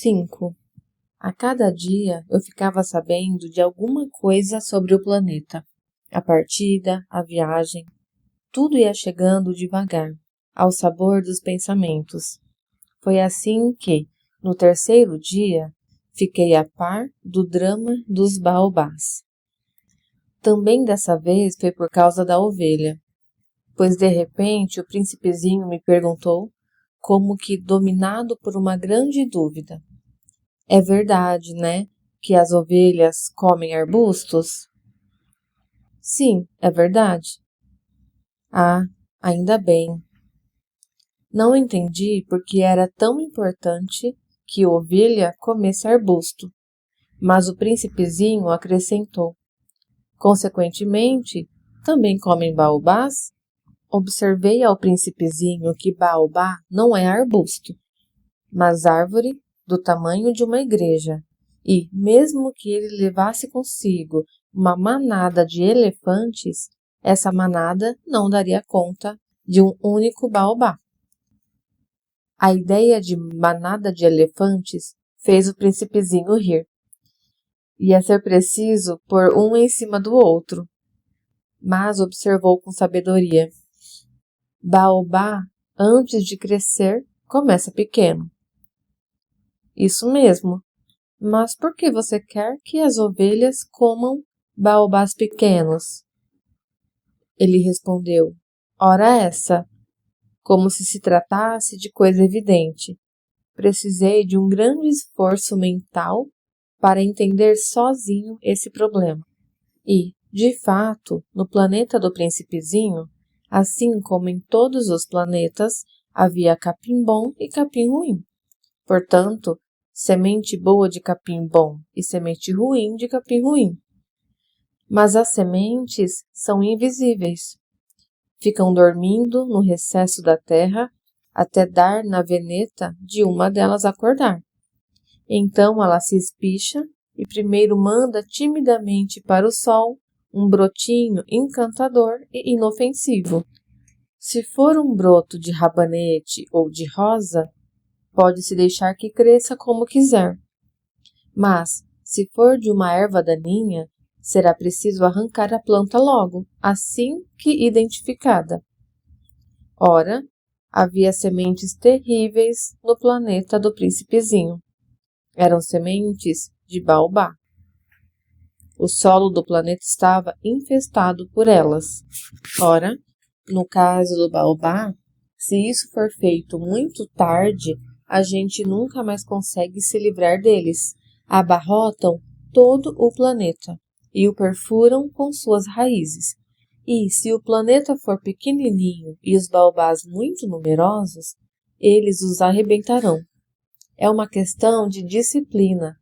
5. A cada dia eu ficava sabendo de alguma coisa sobre o planeta. A partida, a viagem, tudo ia chegando devagar, ao sabor dos pensamentos. Foi assim que, no terceiro dia, fiquei a par do drama dos baobás. Também dessa vez foi por causa da ovelha, pois de repente o príncipezinho me perguntou, como que dominado por uma grande dúvida: é verdade, né, que as ovelhas comem arbustos? Sim, é verdade. Ah, ainda bem. Não entendi por que era tão importante que ovelha comesse arbusto, mas o príncipezinho acrescentou: consequentemente, também comem baobás? Observei ao príncipezinho que baobá não é arbusto, mas árvore do tamanho de uma igreja, e, mesmo que ele levasse consigo uma manada de elefantes, essa manada não daria conta de um único baobá. A ideia de manada de elefantes fez o príncipezinho rir. Ia ser preciso pôr um em cima do outro, mas observou com sabedoria: baobá, antes de crescer, começa pequeno. Isso mesmo. Mas por que você quer que as ovelhas comam baobás pequenos? Ele respondeu: ora essa, como se tratasse de coisa evidente. Precisei de um grande esforço mental para entender sozinho esse problema. E, de fato, no planeta do príncipezinho, assim como em todos os planetas, havia capim bom e capim ruim. Portanto, semente boa de capim bom e semente ruim de capim ruim. Mas as sementes são invisíveis. Ficam dormindo no recesso da terra até dar na veneta de uma delas acordar. Então ela se espicha e primeiro manda timidamente para o sol um brotinho encantador e inofensivo. Se for um broto de rabanete ou de rosa, pode-se deixar que cresça como quiser. Mas, se for de uma erva daninha, será preciso arrancar a planta logo, assim que identificada. Ora, havia sementes terríveis no planeta do príncipezinho. Eram sementes de baobá. O solo do planeta estava infestado por elas. Ora, no caso do baobá, se isso for feito muito tarde, a gente nunca mais consegue se livrar deles. Abarrotam todo o planeta e o perfuram com suas raízes. E se o planeta for pequenininho e os baobás muito numerosos, eles os arrebentarão. É uma questão de disciplina,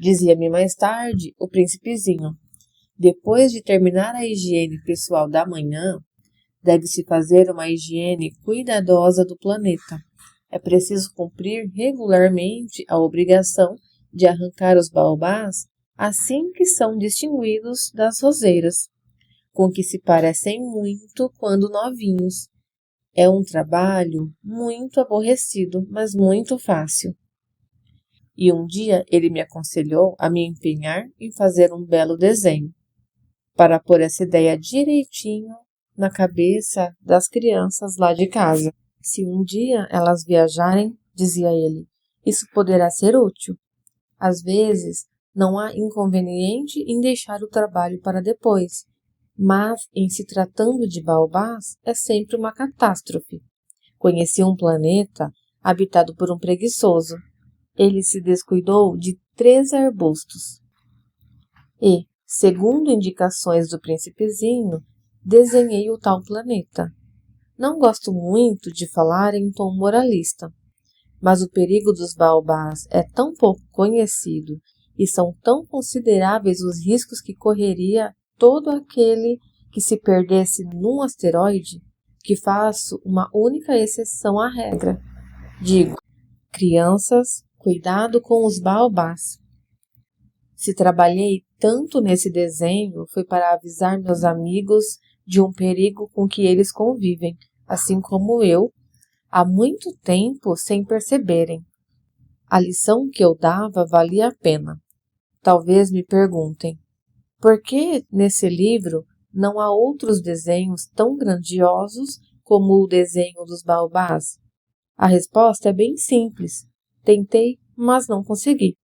dizia-me mais tarde o príncipezinho. Depois de terminar a higiene pessoal da manhã, deve-se fazer uma higiene cuidadosa do planeta. É preciso cumprir regularmente a obrigação de arrancar os baobás assim que são distinguidos das roseiras, com que se parecem muito quando novinhos. É um trabalho muito aborrecido, mas muito fácil. E um dia ele me aconselhou a me empenhar em fazer um belo desenho, para pôr essa ideia direitinho na cabeça das crianças lá de casa. Se um dia elas viajarem, dizia ele, isso poderá ser útil. Às vezes, não há inconveniente em deixar o trabalho para depois, mas em se tratando de baobás, é sempre uma catástrofe. Conheci um planeta habitado por um preguiçoso. Ele se descuidou de 3 arbustos. E, segundo indicações do príncipezinho, desenhei o tal planeta. Não gosto muito de falar em tom moralista, mas o perigo dos baobás é tão pouco conhecido e são tão consideráveis os riscos que correria todo aquele que se perdesse num asteroide, que faço uma única exceção à regra. Digo, crianças, cuidado com os baobás. Se trabalhei tanto nesse desenho, foi para avisar meus amigos de um perigo com que eles convivem, assim como eu, há muito tempo sem perceberem. A lição que eu dava valia a pena. Talvez me perguntem, por que nesse livro não há outros desenhos tão grandiosos como o desenho dos baobás? A resposta é bem simples. Tentei, mas não consegui.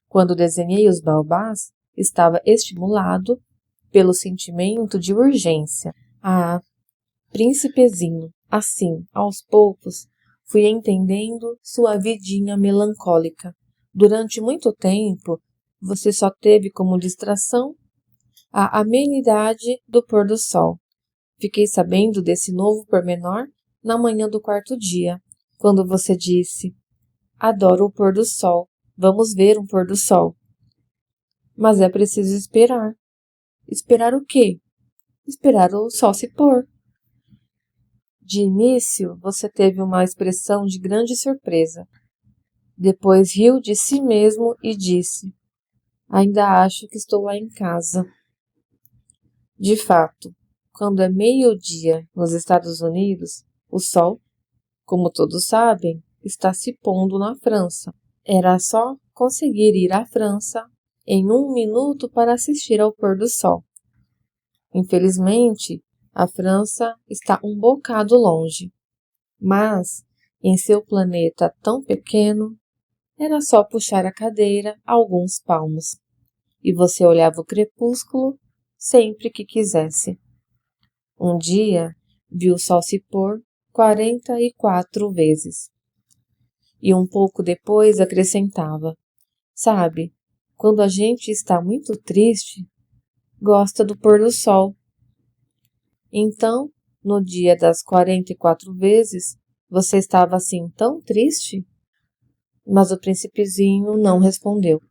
Quando desenhei os baobás, estava estimulado pelo sentimento de urgência. Ah, príncipezinho, assim, aos poucos, fui entendendo sua vidinha melancólica. Durante muito tempo, você só teve como distração a amenidade do pôr do sol. Fiquei sabendo desse novo pormenor na manhã do quarto dia, quando você disse: adoro o pôr do sol, vamos ver um pôr do sol. Mas é preciso esperar. Esperar o quê? Esperar o sol se pôr. De início, você teve uma expressão de grande surpresa. Depois riu de si mesmo e disse: ainda acho que estou lá em casa. De fato, quando é meio-dia nos Estados Unidos, o sol, como todos sabem, está se pondo na França. Era só conseguir ir à França em 1 minuto para assistir ao pôr do sol. Infelizmente, a França está um bocado longe, mas, em seu planeta tão pequeno, era só puxar a cadeira alguns palmos, e você olhava o crepúsculo sempre que quisesse. Um dia, viu o sol se pôr 44 vezes. E um pouco depois acrescentava: sabe, quando a gente está muito triste, gosta do pôr do sol. Então, no dia das 44 vezes, você estava assim tão triste? Mas o príncipezinho não respondeu.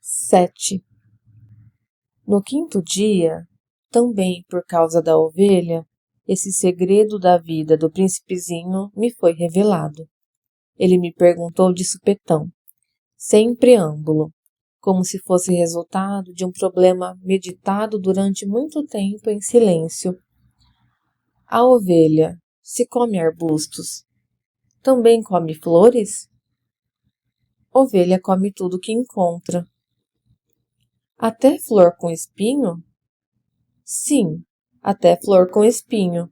7. No 5º dia, também por causa da ovelha, esse segredo da vida do príncipezinho me foi revelado. Ele me perguntou de supetão, sem preâmbulo, como se fosse resultado de um problema meditado durante muito tempo em silêncio. A ovelha, se come arbustos, também come flores? Ovelha come tudo que encontra. Até flor com espinho? Sim, até flor com espinho.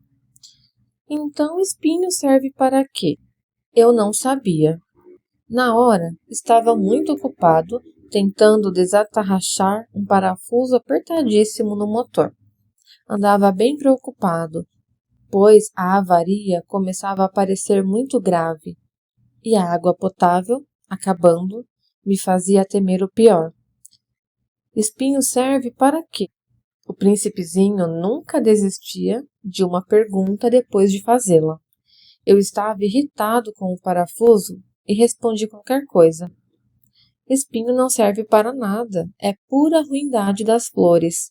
Então espinho serve para quê? Eu não sabia. Na hora, estava muito ocupado tentando desatarrachar um parafuso apertadíssimo no motor. Andava bem preocupado, pois a avaria começava a parecer muito grave, e a água potável, acabando, me fazia temer o pior. Espinho serve para quê? O príncipezinho nunca desistia de uma pergunta depois de fazê-la. Eu estava irritado com o parafuso e respondi qualquer coisa. Espinho não serve para nada, é pura ruindade das flores.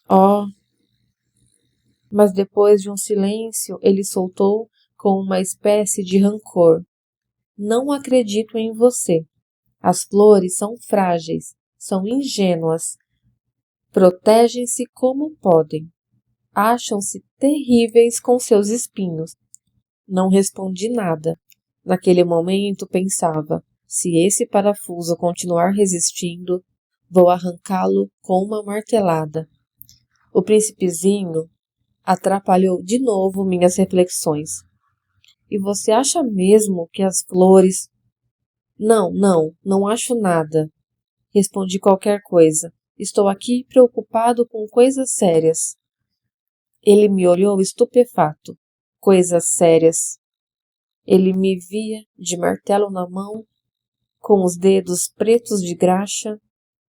Oh! Mas depois de um silêncio, ele soltou com uma espécie de rancor. Não acredito em você. As flores são frágeis, são ingênuas. Protegem-se como podem. Acham-se terríveis com seus espinhos. Não respondi nada. Naquele momento pensava, se esse parafuso continuar resistindo, vou arrancá-lo com uma martelada. O príncipezinho atrapalhou de novo minhas reflexões. E você acha mesmo que as flores... Não acho nada. Respondi qualquer coisa. Estou aqui preocupado com coisas sérias. Ele me olhou estupefato. Coisas sérias. Ele me via de martelo na mão, com os dedos pretos de graxa,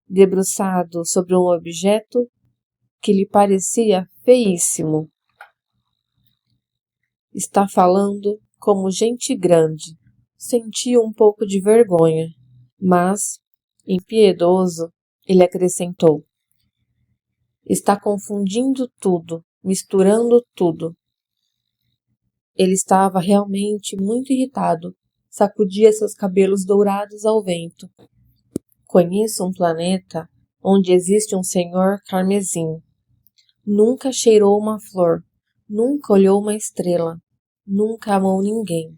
debruçado sobre um objeto que lhe parecia feíssimo. Está falando como gente grande. Senti um pouco de vergonha, mas, impiedoso, ele acrescentou: está confundindo tudo, misturando tudo. Ele estava realmente muito irritado, sacudia seus cabelos dourados ao vento. Conheço um planeta onde existe um senhor carmesim. Nunca cheirou uma flor, nunca olhou uma estrela, nunca amou ninguém,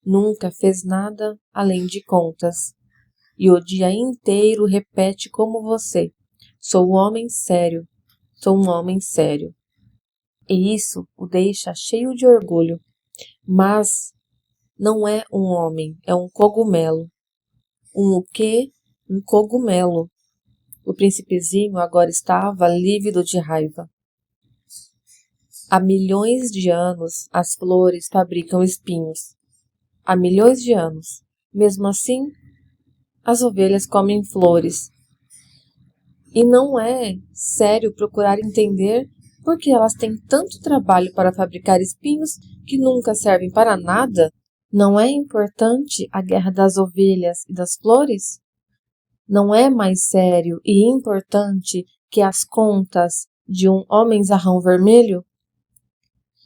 nunca fez nada além de contas. e o dia inteiro repete como você: sou um homem sério, sou um homem sério. E isso o deixa cheio de orgulho. Mas não é um homem, é um cogumelo. Um o quê? Um cogumelo. O príncipezinho agora estava lívido de raiva. Há milhões de anos as flores fabricam espinhos. Há milhões de anos. Mesmo assim, as ovelhas comem flores. E não é sério procurar entender por que elas têm tanto trabalho para fabricar espinhos que nunca servem para nada? Não é importante a guerra das ovelhas e das flores? Não é mais sério e importante que as contas de um homenzarrão vermelho?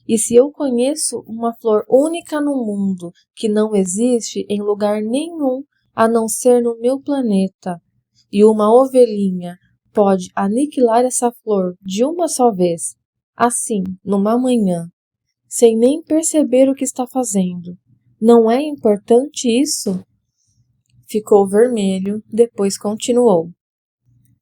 E se eu conheço uma flor única no mundo que não existe em lugar nenhum a não ser no meu planeta, e uma ovelhinha pode aniquilar essa flor de uma só vez, assim, numa manhã, sem nem perceber o que está fazendo, não é importante isso? Ficou vermelho, depois continuou.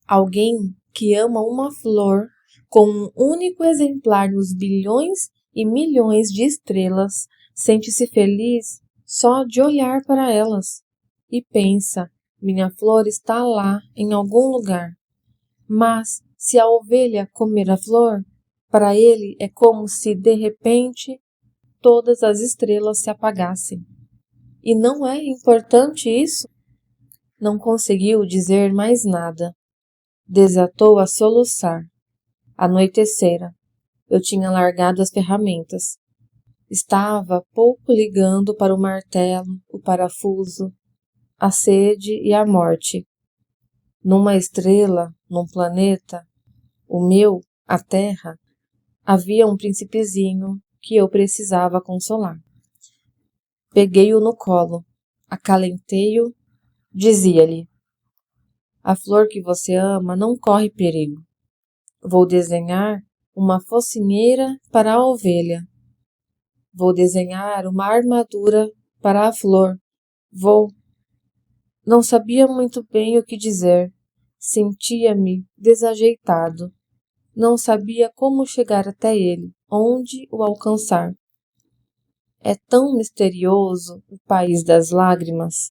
Alguém que ama uma flor com um único exemplar nos bilhões e milhões de estrelas sente-se feliz só de olhar para elas e pensa: minha flor está lá em algum lugar. Mas se a ovelha comer a flor, para ele é como se de repente todas as estrelas se apagassem. E não é importante isso? Não conseguiu dizer mais nada. Desatou a soluçar. Anoitecera. Eu tinha largado as ferramentas. Estava pouco ligando para o martelo, o parafuso, a sede e a morte. Numa estrela, num planeta, o meu, a Terra, havia um príncipezinho que eu precisava consolar. Peguei-o no colo, acalentei-o, dizia-lhe: a flor que você ama não corre perigo. Vou desenhar uma focinheira para a ovelha. Vou desenhar uma armadura para a flor. Vou. Não sabia muito bem o que dizer. Sentia-me desajeitado. Não sabia como chegar até ele, onde o alcançar. É tão misterioso o país das lágrimas.